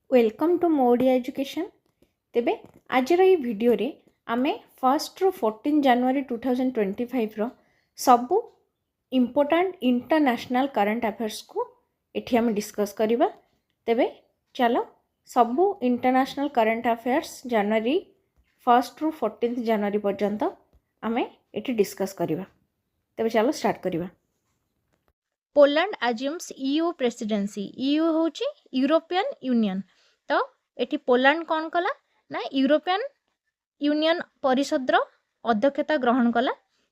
Welcome to Modiya education. तेबे आजर ये video रे आमे 1 ରୁ 14 जनवरी 2025 रो सबु इम्पोर्टेंट इंटरनेशनल करंट अफेयर्स को एठी आमे डिस्कस करिबा। तेबे चलो सबु इंटरनेशनल करंट अफेयर्स जनवरी 1 ରୁ 14 जनवरी पर्यंत आमे एठी डिस्कस करिबा। तेबे चलो स्टार्ट करिबा। Poland assumes EU presidency. EU होची यूरोपियन यूनियन। तो एटी पोलैंड कौन कला ना यूरोपियन यूनियन परिषद अध्यक्षता ग्रहण कला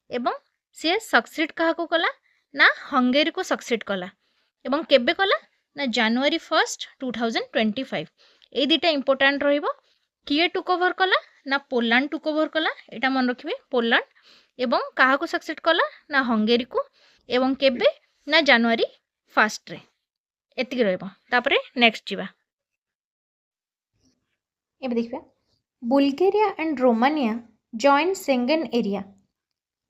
एवं सी सक्सीड क्या कला ना हंगेरी को सक्सीड कला एवं केबे कला ना जनवरी 1 2025। ये दुटा इंपोर्टाट किए टुक ओवर कला ना पोलैंड टुक ओवर कला। यहाँ मन रखिए पोलैंड एवं क्या सक्सीड कला ना हंगेरी को एवं केबे ना जनवरी 1 रे एतिक रही। नेक्स्ट जीवा एबे देखिए Bulgaria and Romania join Schengen area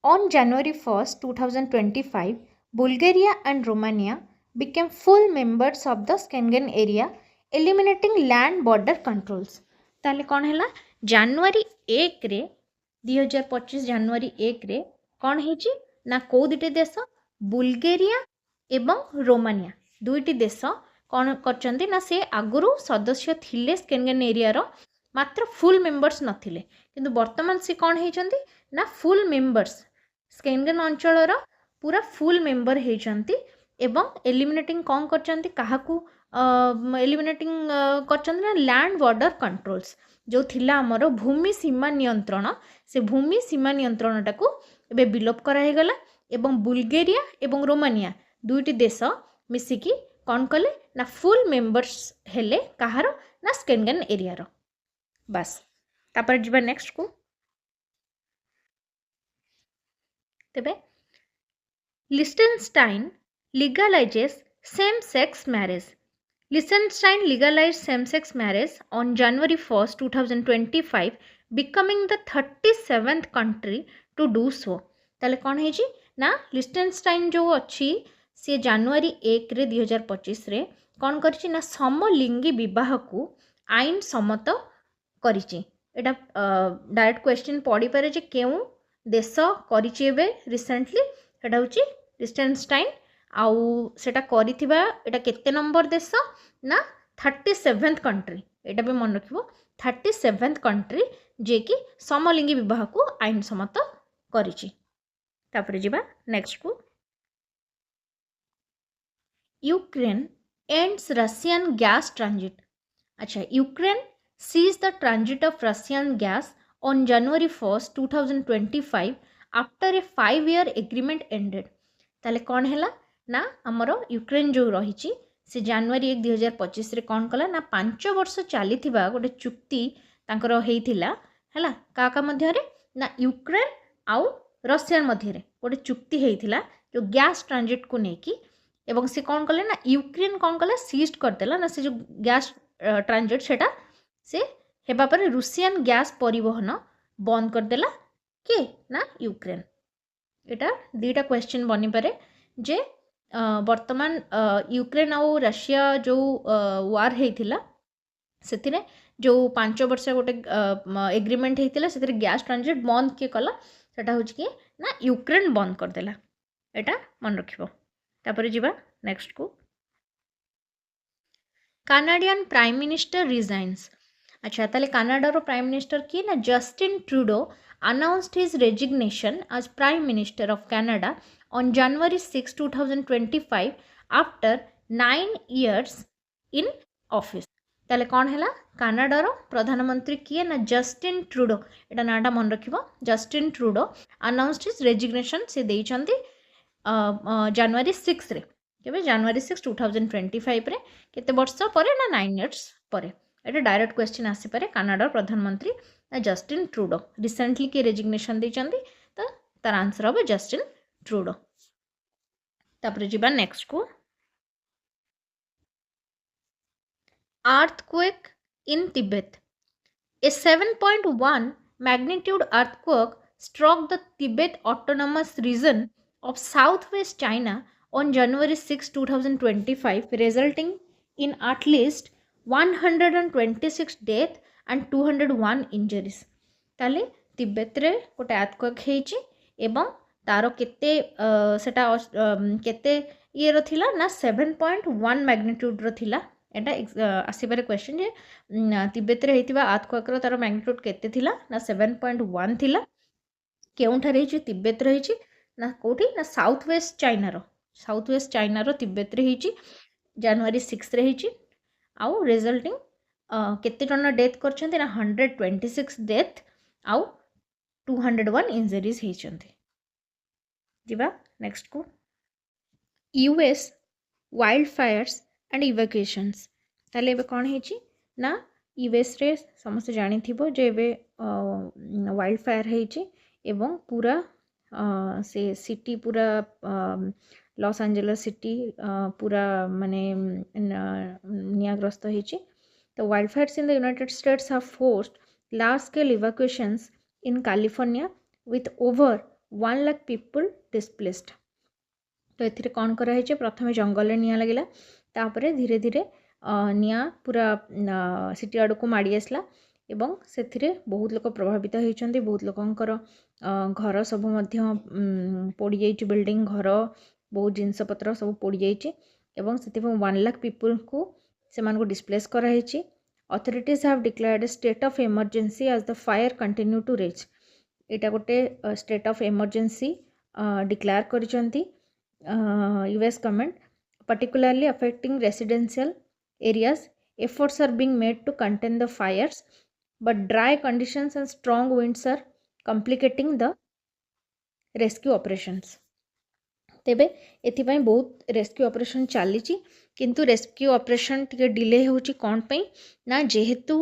on January 1 2025। Bulgaria and Romania became full members of the Schengen area, eliminating land border controls। ताले कौन है जनवरी 1 रे 2025 जनवरी 1 रे कौन है ना कौ दुटे देश बुल्गारिया एवं रोमानिया दुईटी देश कौन करचंती ना से आगुरु सदस्य थिले स्केंगेन एरिया रो मात्र फुल मेंबर्स नथिले किंतु वर्तमान से कौन होइचंती ना फुल मेंबर्स स्केंगेन अंचल रो पूरा फुल मेंबर होइचंती एवं एलिमिनेटिंग कौन करचंती काहाकू एलिमिनेटिंग करचंती ना लैंड बॉर्डर कंट्रोल्स जो थिला हमरो भूमि सीमा नियंत्रण से भूमि सीमा नियंत्रण टाकू एबे विलोप करा हे गला एवं बुल्गारिया एवं रोमानिया दुईटी देश मिसिकी कौन कले ना फुल मेंबर्स हेले कहार ना स्केंगेन एरिया रो। बस तापर जीवा नेक्स्ट को। तेबे लिechtenstein legalizes same sex marriage। Liechtenstein legalized same sex marriage on January 1 2025, becoming the 37th country to do so। ताले कौन है जी ना लिechtenstein जो अच्छी सी जनवरी 1 रे 2025 रे कौन करछि ना समलिंगी विवाह को आईन सम्मत करिछि। एटा डायरेक्ट क्वेश्चन पड़ी पारे जे केउ देश करिछि एबे रिसेंटली सेटा होछि लिechtenstein आउ सेटा करिथिबा एटा केते नंबर देश ना 37th कंट्री। एटा भी मन रखिबो 37th कंट्री जे कि समलिंगी विवाह को आईन सम्मत करिछि। तापर जिबा नेक्स्ट को। Ukraine ends Russian gas transit। अच्छा Ukraine sees the transit of Russian gas on January 1 2025 after a 5-year agreement ended। ताले कौन हैला ना हमरो यूक्रेन जो रही से जनवरी 1 2025 रे कौन कला ना 5 वर्ष चली गोटे चुक्ति तांकर हेइथिला हैला का मध्य रे ना यूक्रेन आउ रशिया मध्य रे गोटे चुक्ति हेइथिला जो गैस ट्रांजिट को नेकी एवं से कौन कले ना यूक्रेन कौन कला सीज करदेला ना से जो गैस ट्रांजिट सेटा से हेबा पर रूसियन गैस परिवहन बंद करदेला के ना यूक्रेन। एटा दुईटा क्वेश्चन बनी पारे जे वर्तमान यूक्रेन आउ रशिया जो वार हेइथिला सेथिरे जो 5 वर्ष गोटे एग्रीमेंट हेइथिला सेथिरे गैस ट्रांजिट बंद के कला सेटा होछि कि ना यूक्रेन बंद करदेला। एटा मन रखिबो। तापर जीवा नेक्स्ट को। कानाडियन प्राइम मिनिस्टर रिजाइन्स। अच्छा ताले कनाडा रो प्राइम मिनिस्टर किए ना Justin Trudeau announced his resignation as Prime Minister of Canada on January 6, 2025 after 9 years in office। ताले कौन हैला कनाडा रो प्रधानमंत्री किए ना जस्टिन ट्रूडो। एटा नाटा मन रखिबो Justin Trudeau announced his resignation से देइचंती जनवरी 6 रे केबे जनवरी 6 2025 रे केते वर्ष परे ना 9 इयर्स परे। एटा डायरेक्ट क्वेश्चन आसी पारे कनाडा प्रधानमंत्री जस्टिन ट्रूडो रिसेंटली के रेजिग्नेशन देइचंती तो तार आंसर हो जस्टिन ट्रूडो। तापर जिबा नेक्स्ट को। Earthquake in Tibet. A 7.1 magnitude earthquake struck the Tibet Autonomous Region of southwest China on January 6, 2025, resulting in at least 126 death and 201 injuries. ताले तिब्बत रे गोटे आर्थक्वेक हेची एवं तार केते सेटा केते ये रो थिला ना 7.1 मैग्नीट्यूड रो थिला। एटा आसीबारे क्वेश्चन जे तिब्बत रे हेतिबा आर्थक्वेक रो तार मैग्नीट्यूड केते थिला ना 7.1 थिला। केउंठारे हेची तिब्बत रे हेची ना कोठी ना साउथ वेस्ट चाइना रो तिब्बत रे हेची जनवरी 6 रे हेची। आउ रिजल्टिंग केते जन डेथ करछन्ते ना 126 डेथ आउ 201 इंजरीज हेचन्ते। जिबा नेक्स्ट को यूएस वाइल्ड फायर्स एंड इवैक्यूएशंस। ताले एबे कोन हेची ना यूएस रे समस्त जानि थिबो जे एबे वाइल्ड फायर हेची एवं पूरा से सिटी पूरा लॉस एंजेलिस सिटी पूरा माने नियाग्रस्त हेची। The wildfires in the United States have forced large-scale evacuations in California with over 1 lakh people displaced. तो एथिरे कौन करा है प्रथम जंगल निया लगिला तापरे धीरे धीरे निया पूरा सिटी आड़ को माड़ी आसला एवं से बहुत लोक प्रभावित होती। बहुत लोकंकर घर सब पोड़ी जाइए, बिल्डिंग घर बहुत जिनपतर सब पोड़ी जाइए एवं से 1 लाख पीपल को से डिस्प्लेस कराई। Authorities have declared a state of emergency as the fire continue to rage. एटा गोटे स्टेट ऑफ इमरजेंसी डिक्लेयर करिसंती US government, particularly affecting residential areas. Efforts are being made to contain the fires, but dry conditions and strong winds are complicating the rescue operations. तेबे एथिपाई बहुत rescue operation चली किंतु rescue operation टिके delay होची कोन पई ना जेहेतु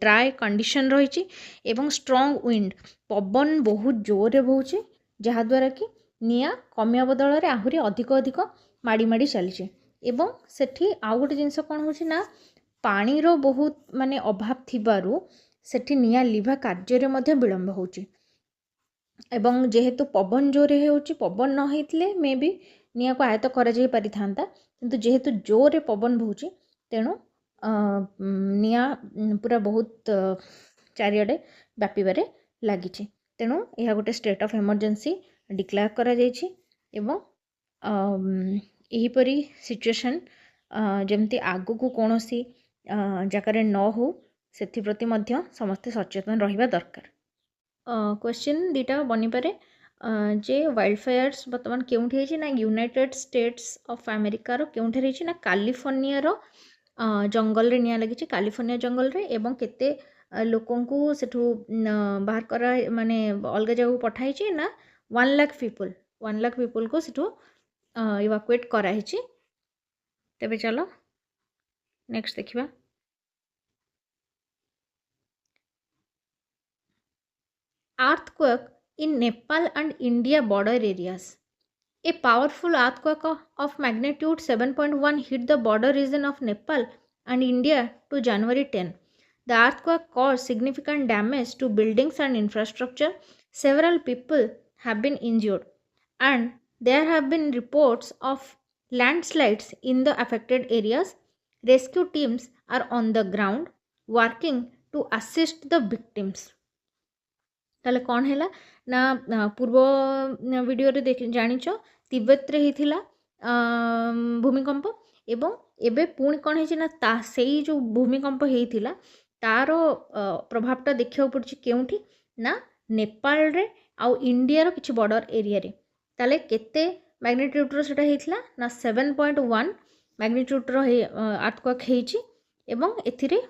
ड्राई कंडीशन रही एवं स्ट्रॉन्ग विंड पवन बहुत जोर बहुचे जहा द्वारा कि निया कमिया बदल रे आहुरी अधिक अधिक माड़ी माड़ी चली एवं सेठी आउ गोटे जिनस कोन होची ना पानी रो बहुत माने अभाव थिबारु सेठी निया लिभा कार्य रे मध्ये विलंब होची एवं जेहेतु पवन जोरे होची पवन न होइतले मे बी निया को आयत करा जाई पारि थांता किंतु जेहेतु जोरे पवन बहुची तेणु निया पूरा बहुत चारियाडे व्यापीबारे लागिछि। तेणु यह गोटे स्टेट ऑफ इमरजेंसी डिक्लेयर करा जाइछि एवं एहीपरि सिचुएशन जेमती आगु को कोनोसी जगार न हो सेथि प्रति मध्य समस्त सचेतन रहिबा दरकार। क्वेश्चन दीटा बनी पारे जे वाइल्ड फायर्स बर्तमान केउठी हेछि ना यूनाइटेड स्टेट्स ऑफ अमेरिका रो केउठी हेछि ना कैलिफोर्निया रो जंगल रे निया लगी कैलिफोर्निया जंगल रे एवं केते लोकन को सेठू बाहर करा माने अलग जगह पठाई छि ना 1 लाख पीपल को सेठू इवाकुएट करा हेछि। तबे चलो नेक्स्ट देखिबा। Earthquake in Nepal and India border areas. A powerful earthquake of magnitude 7.1 hit the border region of Nepal and India to January 10. The earthquake caused significant damage to buildings and infrastructure. Several people have been injured, and there have been reports of landslides in the affected areas. Rescue teams are on the ground working to assist the victims. ताले कौन है ना पूर्व video रे देख जानिछ तिब्बत रे हिथिला भूमिकंप एवं एबे पुणी कौन है ना ता सेई जो भूमिकंप हेइथिला तारो प्रभावटा देखियो पड़छि केउठी ना नेपाल रे आउ इंडिया रो किछि बॉर्डर एरिया रे। ताले केते मैग्नीट्यूड रो सेटा हेइथिला ना 7.1 मैग्नीट्यूड रो अर्थक्वेक हेइछि एवं एथिरे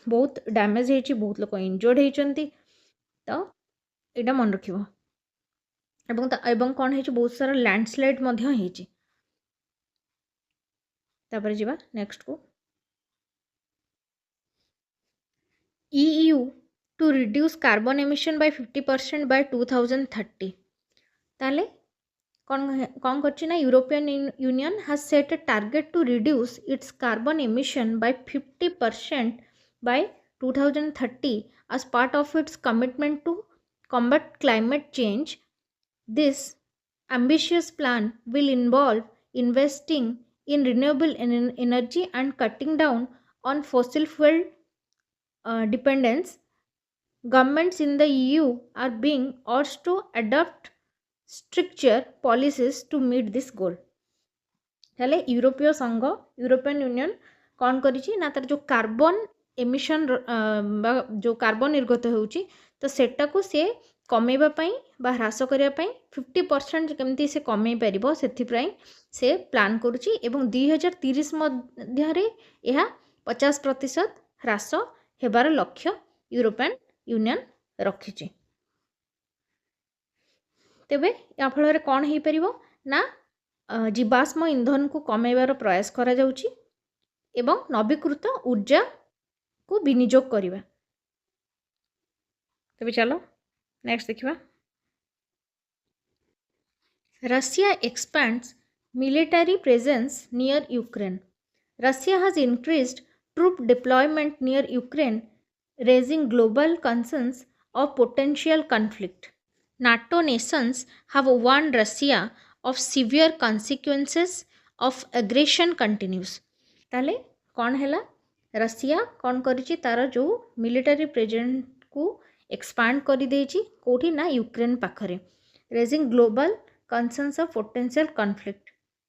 बहुत डैमेज हेइछि, बहुत लोक इंजर्ड हेइचंती। तो एटा मन रखिबो एवं कौन है बहुत सारा लैंडस्लाइड मध्य हेइछि। तापर जिबा नेक्स्ट को EU to reduce carbon emission by 50% by 2030। ताले कौन करछि ना European union has set a target to reduce its carbon emission by 50% by 2030 as part of its commitment to combat climate change. This ambitious plan will involve investing in renewable energy and cutting down on fossil fuel dependence, governments in the EU are being urged to adopt stricter policies to meet this goal. ତାହେଲେ ୟୁରୋପୀୟ ସଂଘ European union କ'ଣ କରିଛି ନା ତାର ଯେଉଁ carbon emission ବା ଯେଉଁ କାର୍ବନ ନିର୍ଗତ ହେଉଛି ତ ସେଟାକୁ ସେ କମେଇବା ପାଇଁ ବା ହ୍ରାସ କରିବା ପାଇଁ 50% କେମିତି ସେ କମେଇ ପାରିବ ସେଥିପାଇଁ ସେ ପ୍ଲାନ୍ କରୁଛି ଏବଂ 2030 ମଧ୍ୟରେ ଏହା 50% ହ୍ରାସ ହେବାର ଲକ୍ଷ୍ୟ ୟୁରୋପିଆନ୍ ୟୁନିୟନ୍ ରଖିଛି। ତେବେ ଏହା ଫଳରେ କ'ଣ ହେଇପାରିବ ନା जीवाश्म इंधन को कमेबार प्रयास करा जाउची एवं नवीकृत ऊर्जा को विनियोग करवा। तबे चलो नेक्स्ट देखिबा। Russia expands military presence near Ukraine. Russia has increased troop deployment near Ukraine, raising global concerns of potential conflict. NATO nations have warned Russia of severe consequences of aggression continues. ताले कौन हैला Russia कौन करिछि तार जो military presence को expand करि देछि कोठी ना यूक्रेन पाखरे, raising global concerns of potential conflict.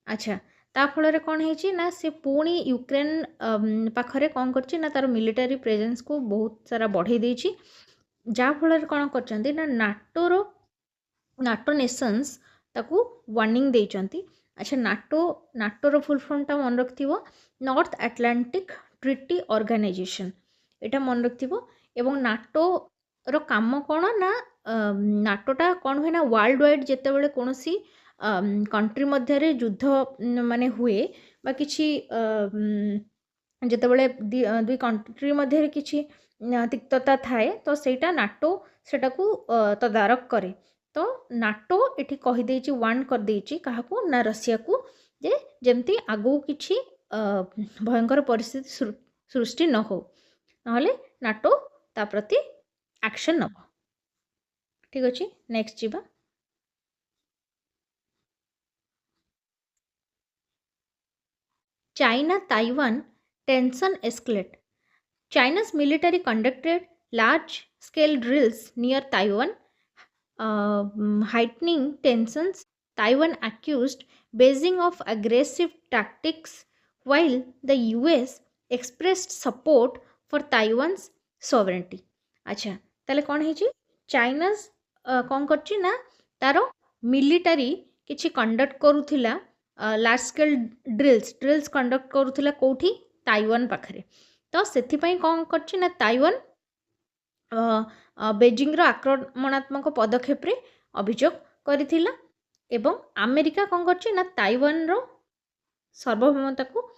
अच्छा ता फଳରେ कौन ହେଇଛି ना से पुणी यूक्रेन पाखरे कौन करछि ना तार मिलिटरी प्रेजेंस को बहुत सारा बढ़ाई देछि, जा फଳରେ कौन करछन्ती ना नाटो नेशंस ताकू वार्निंग देइचंती। अच्छा नाटोर फुल फॉर्मटा मन रखिथिबो नॉर्थ अटलांटिक ट्रिटी ऑर्गेनाइजेशन, एटा मन रखिथिबो। एवं नाटोर काम कौन ना नाटोटा कौन हुए ना वर्ल्ड वाइड जेतेबेले कोनोसी कंट्री मध्यरे युद्ध माने हुए बा किछि जेतेबेले दुई कंट्री मध्यरे किछि तिक्तता थाए तो सेटा नाटो सेटाकू तदारक करे। तो नाटो एठी कहि देछि वार्न कर देछि काहाकू ना रशिया को जे जेमती आगु किछि भयंकर परिस्थिति सृष्टि न हो, नहले नाटो ता प्रति एक्शन नब। ठीक अछि नेक्स्ट जीवा। China Taiwan tension escalate. China's military conducted large scale drills near Taiwan, heightening tensions. Taiwan accused Beijing of aggressive tactics, while the US expressed support for Taiwan's sovereignty. अच्छा ताले कौन है जी चाइनाज कौन करछि ना तारो मिलिटरी किछि कंडक्ट करूथिला लार्ज स्केल ड्रिल्स कंडक्ट करूथिला कोठी ताइवान पाखरे। तो सेथिपई कौन करछि ना ताइवान बेजिंग रो आक्रमणात्मक पदक्षेप रे अभियोग करिथिला एवं अमेरिका कौन करछि ना ताइवान रो सार्वभौमता को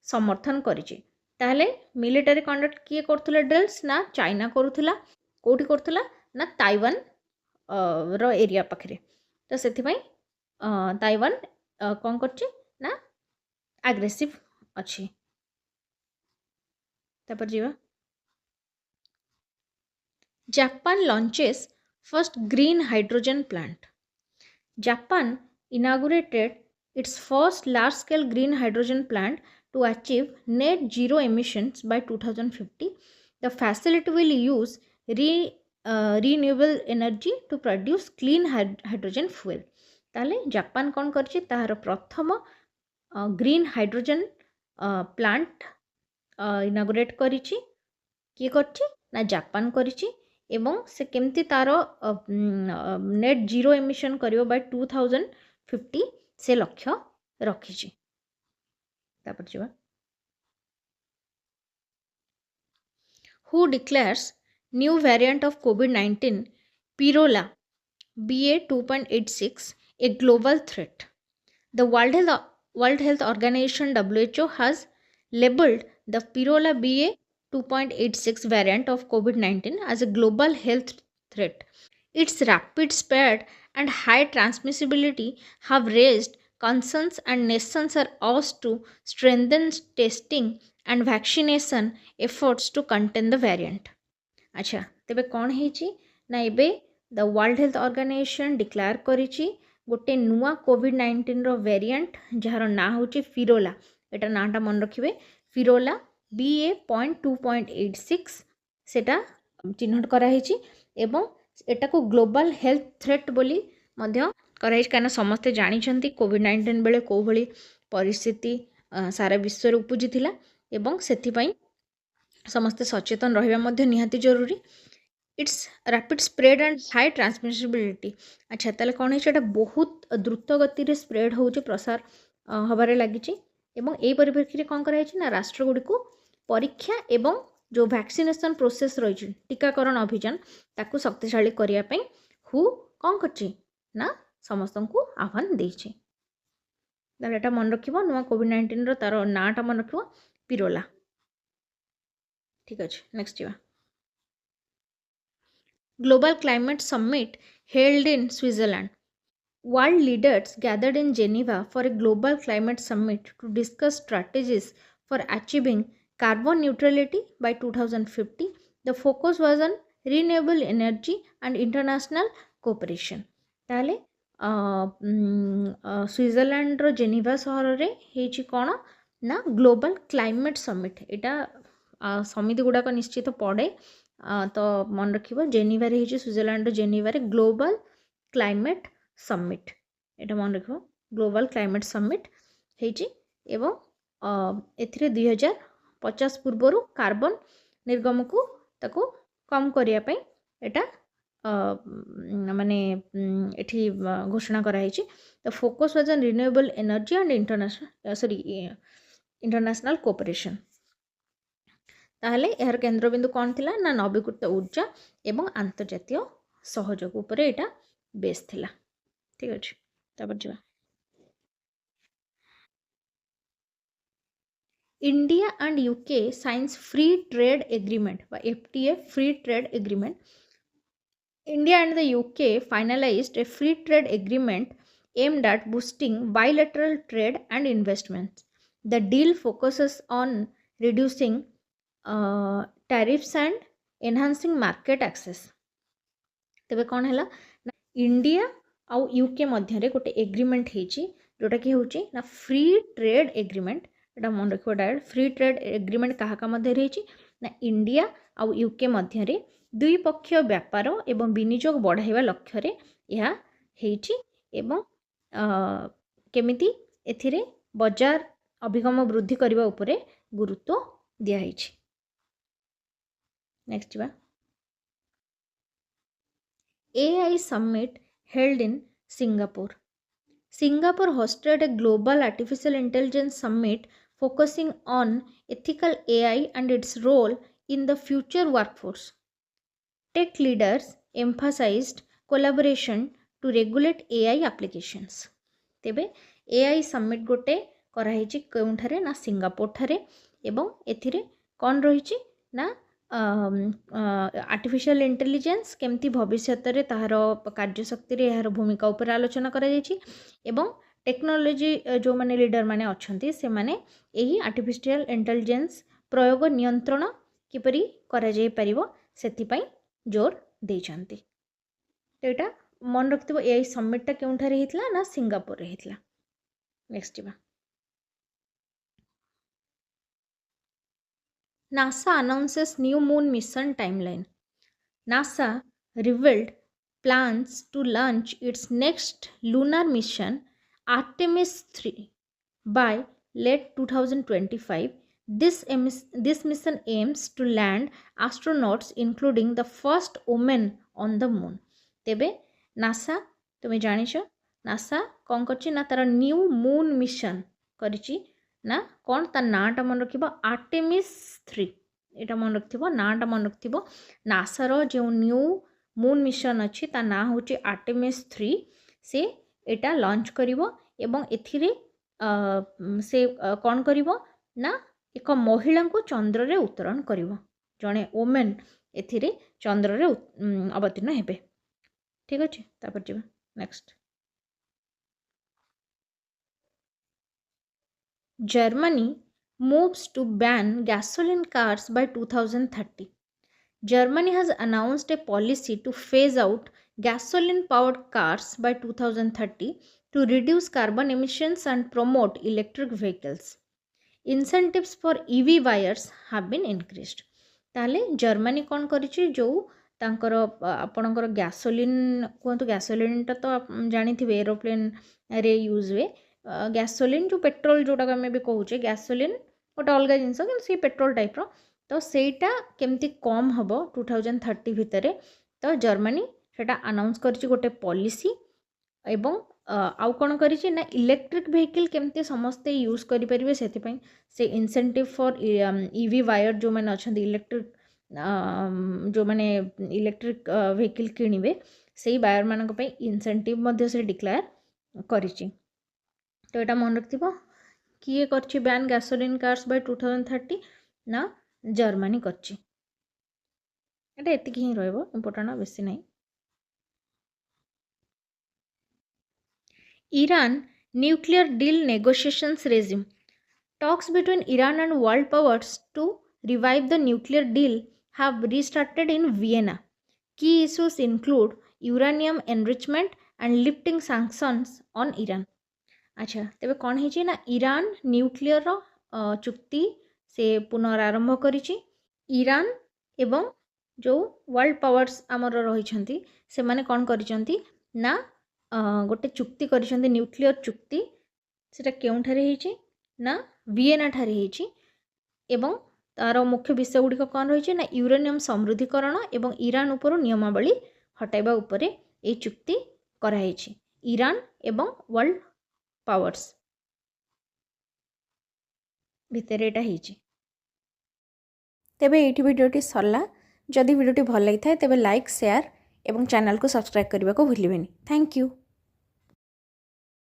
समर्थन करिछि। ताहले मिलिटरी कंडक्ट किए करथिला ड्रिल्स ना चाइना करूथिला कोठी करथिला ना ताइवान रो एरिया पाखरे। तो सेथिपई ताइवान कौन करछि ना एग्रेसिव अच्छी। तापर जीवा Japan launches first green hydrogen plant. Japan inaugurated its first large scale green hydrogen plant to achieve net zero emissions by 2050. The facility will use renewable energy to produce clean hydrogen fuel. ताले Japan कौन करछि तार प्रथम green hydrogen plant inaugurate करिछि। किए करछि ना Japan करिछि एवं से केमती तार नेट जीरो एमिशन करियो बाय 2050 से लक्ष्य रखिछि। तापर जीवा हु डिक्लेयर्स न्यू वेरिएंट ऑफ कोविड-19 Pirola BA.2.86 a global threat. The World Health Organization WHO has labeled the Pirola BA.2.86 variant of COVID-19 as a global health threat. Its rapid spread and high transmissibility have raised concerns, and nations are asked to strengthen testing and vaccination efforts to contain the variant. अच्छा तेबे कौन है ना एबे the world health organization declare करिछि गोटे नुआ कोविड-19 रो variant jar ना होची फिरोला, एटा नाटा मन रखिबे फिरोला BA.2.86 सेटा चिन्हट करा हेची एवं एटा को ग्लोबल हेल्थ थ्रेट बोली मध्य करा हेची काना समस्ते जानि छंती कोविड-19 बेले को भली परिस्थिति सारा विश्व रे उपजि थिला एवं सेथि पई समस्ते सचेतन रहिबा मध्य निहाती जरूरी। It's rapid spread and high transmissibility. अच्छा ताले कौन है बहुत द्रुत गति रे स्प्रेड होउचे प्रसार हबारे लागिची एवं एई परिप्रेक्षी कौन कराई ना राष्ट्रगुड़ी को परीक्षा एवं जो वैक्सीनेशन प्रोसेस रही टीकाकरण अभियान ताकू शक्तिशाली करिया पई हु कौन करची ना समस्त को आह्वान देइछे। ताले एटा मन रखिबो नुआ कोविड-19 रो तार नाटा मन रखिबो पिरोला। ठीक अछि नेक्स्ट जीवा। Global Climate Summit held in Switzerland. World leaders gathered in Geneva for a global climate summit to discuss strategies for achieving carbon neutrality by 2050. The focus was on renewable energy and international cooperation. ताले Switzerland Geneva सहर रे हेची कोण ना global climate summit. एटा समिति गुड़ाक निश्चित पड़े तो मन रखिबो जेनेवा रे हेची स्विट्जरलैंड जेनेवा रे ग्लोबल क्लाइमेट समिट एटा मन रखिबो ग्लोबल क्लाइमेट समिट हेची एवं एथिरे 2050 पूर्वरु कार्बन निर्गम को ताको कम करिया पई एटा माने एठी घोषणा करा हेची। The focus was on renewable energy and international cooperation. ताहले यार केंद्रबिंदु कौन थिला ना नवीकृत ऊर्जा एवं अंतर्जातीय सहयोग उपरे एटा बेस थिला। ठीक अछि तापर जिवा। India and UK science free trade agreement बा FTA free trade agreement. India and the UK finalized a free trade agreement aimed at boosting bilateral trade and investments. The deal focuses on reducing tariffs and enhancing market access. तेबे कौन है ना India आउ UK मध्य गोटे agreement होची जोटा कि होची ना फ्री ट्रेड एग्रीमेंट। एटा मन रखिबो डायरेक्ट फ्री ट्रेड एग्रीमेंट काहाका मध्य होची ना इंडिया आउ यूके मध्य रे द्विपक्षीय व्यापार एवं विनियोग बढ़ाइबा लक्ष्य रे यह हेची एवं केमिति एथिरे बाजार अभिगम वृद्धि करबा उपरे गुरुत्व दिया हेची। नेक्स्ट बा AI summit held in Singapore. Singapore hosted a global artificial intelligence summit focusing on ethical AI and its role in the future workforce. Tech leaders emphasized collaboration to regulate AI applications. तेबे AI summit गोटे कराइछि केउंठारे ना Singapore ठारे एवं एथिरे कौन रहिछि ना artificial intelligence केमती भविष्यत रे ताहार कार्यशक्ति रे यार भूमिका उपर आलोचना करा जायछि एवं टेक्नोलोजी जो माने लीडर माने अछंती से माने एही आर्टिफिशियल इंटेलिजेंस प्रयोग नियंत्रण किपरि करा जाय परिबो सेति पई जोर देइछंती। तो एटा मन रखिबो एआई समिटटा केउंठारे हितला ना सिंगापुर रे हितला। नेक्स्ट बा NASA announces new moon mission timeline. NASA revealed plans to launch its next lunar mission Artemis 3 by late 2025. This mission aims to land astronauts including the first woman on the moon. तेबे NASA तुम जानिछ NASA कौन करछि ना तार new moon mission करिछि ना कौन ता नाटा मन रखिबो आर्टेमिस 3 एटा मन रखिबो नाटा मन रखिबो नासा रो जे न्यू मून मिशन अछि ता ना होछि आर्टेमिस 3 से एटा लॉन्च करिवो एवं एथिरे से कौन करिवो ना एक महिला को चंद्र रे उतरण करिवो जणे वुमेन एथिरे चंद्र रे अवतीर्ण हेबे। ठीक अछि तापर जिबा next. Germany moves to ban gasoline cars by 2030. Germany has announced a policy to phase out gasoline powered cars by 2030 to reduce carbon emissions and promote electric vehicles. Incentives for EV buyers have been increased. ताले Germany कौन करिछि जो तांकर आपणकर gasoline कहतु गैसोलिनटा तो जानिथिबे aeroplane रे use हुए gasoline जो पेट्रोल जोटा आम भी कहूचे गैसोलिन गोटे अलग जिनस कि सी पेट्रोल टाइप्र तो सेटा केमती कम हम 2030 भितर तो जर्मनी सेटा अनाउंस करिछि गोटे पॉलिसी एवं आउ कौन करिछि ना इलेक्ट्रिक व्हीकल केमती समस्ते यूज करेंगे से इंसेंटिव फॉर ईवी वायर जो मैंने अच्छा इलेक्ट्रिक जो मैंने इलेक्ट्रिक व्हीकल किणवे से बायर मानक इंसेंटिव से डिक्लेयर करिछि। तो यहाँ मन रखिथ किए कर बैन गैसोलिन कार्स बाय 2030 ना जर्मनी करछि। एटा एतिकी ही रहइबो इम्पोर्टेंट बेसी नहीं। Iran nuclear deal negotiations resume. Talks between Iran and world powers to revive the nuclear deal have restarted in Vienna. Key issues include uranium enrichment and lifting sanctions on Iran. अच्छा तेबे कौन है ना Iran nuclear चुक्ति से पुनरारंभ करिछि। Iran एवं जो world powers आमर रही से माने कौन करिसंती ना गोटे चुक्ति करिसंती न्यूक्लियर चुक्ति सेटा केउठारे हेछि ना वियेना ठारे हेछि एवं तार मुख्य विषय गुड़िक कौन रही ना यूरेनियम समृद्धीकरण एवं ईरान उपर नियमावली हटाइबा उपरे ए चुक्ति कराइछि ईरान एवं वर्ल्ड पावर्स भितर एटा हेछि। तेबे एठी वीडियोटी सरला। जदि वीडियोटी भल लगी थाए तेबे लाइक शेयर एवं चैनल को सब्सक्राइब करने को भूलिबेनी। Thank you.